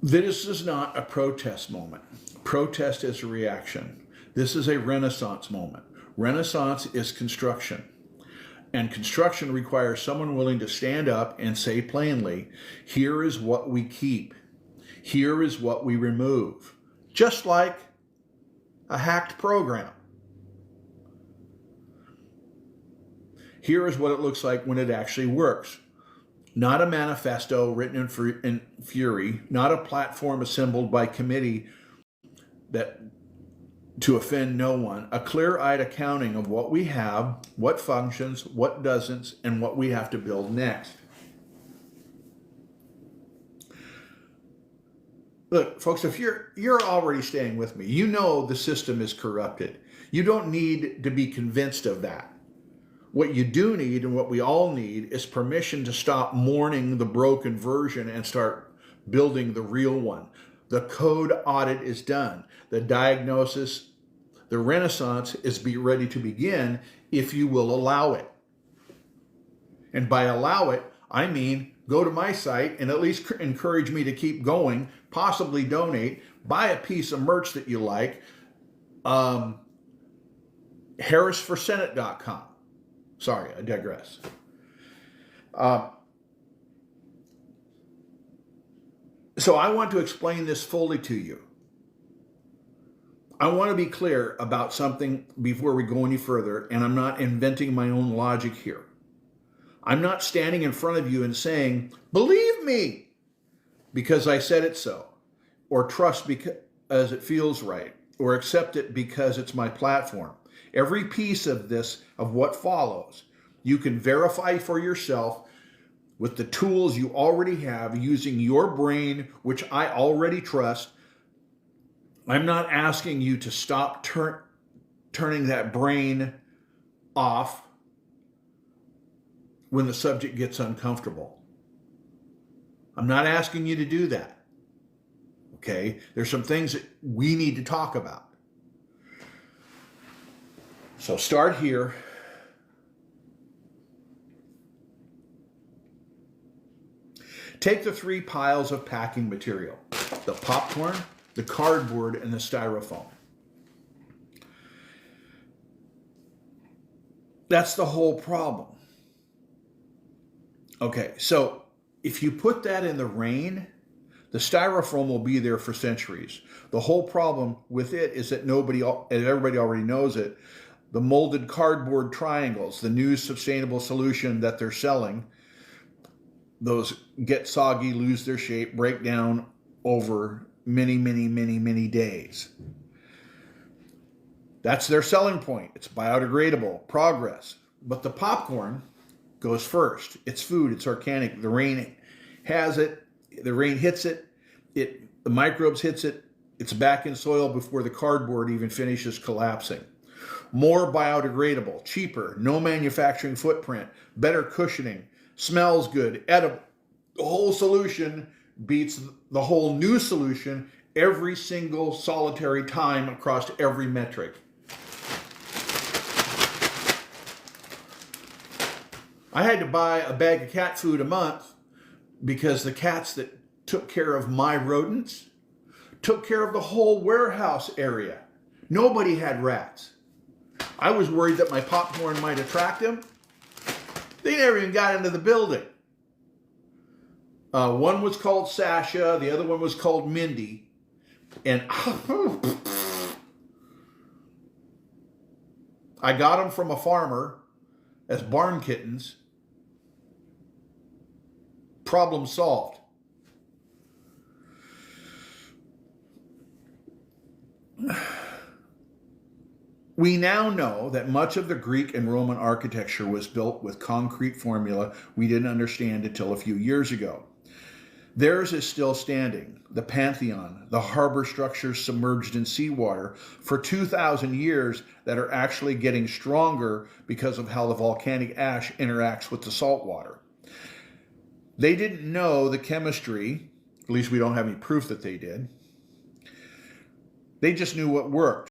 This is not a protest moment. Protest is a reaction. This is a Renaissance moment. Renaissance is construction. And construction requires someone willing to stand up and say plainly, here is what we keep. Here is what we remove. Just like a hacked program. Here is what it looks like when it actually works. Not a manifesto written in fury, not a platform assembled by committee that to offend no one, a clear-eyed accounting of what we have, what functions, what doesn't, and what we have to build next. Look, folks, if you're already staying with me, you know the system is corrupted. You don't need to be convinced of that. What you do need, and what we all need, is permission to stop mourning the broken version and start building the real one. The code audit is done. The diagnosis, the Renaissance is ready to begin if you will allow it. And by allow it, I mean go to my site and at least encourage me to keep going, possibly donate, buy a piece of merch that you like, harrisforsenate.com. Sorry, I digress. So I want to explain this fully to you. I want to be clear about something before we go any further, and I'm not inventing my own logic here. I'm not standing in front of you and saying, believe me, because I said it so, or trust because it feels right, or accept it because it's my platform. Every piece of this, of what follows, you can verify for yourself with the tools you already have using your brain, which I already trust. I'm not asking you to stop turning that brain off when the subject gets uncomfortable. I'm not asking you to do that. Okay? There's some things that we need to talk about. So start here. Take the 3 piles of packing material: the popcorn, the cardboard, and the styrofoam. That's the whole problem. Okay, so if you put that in the rain, the styrofoam will be there for centuries. The whole problem with it is that everybody already knows it. The molded cardboard triangles, the new sustainable solution that they're selling, those get soggy, lose their shape, break down over many days. That's their selling point. It's biodegradable, progress. But the popcorn goes first. It's food, it's organic. The rain has it, the rain hits it, the microbes hits it, it's back in soil before the cardboard even finishes collapsing. More biodegradable, cheaper, no manufacturing footprint, better cushioning, smells good, edible. The whole solution beats the whole new solution every single solitary time across every metric. I had to buy a bag of cat food a month because the cats that took care of my rodents took care of the whole warehouse area. Nobody had rats. I was worried that my popcorn might attract them. They never even got into the building. One was called Sasha, the other one was called Mindy. And I got them from a farmer as barn kittens. Problem solved. We now know that much of the Greek and Roman architecture was built with concrete formula we didn't understand until a few years ago. Theirs is still standing, the Pantheon, the harbor structures submerged in seawater for 2,000 years that are actually getting stronger because of how the volcanic ash interacts with the salt water. They didn't know the chemistry, at least we don't have any proof that they did. They just knew what worked.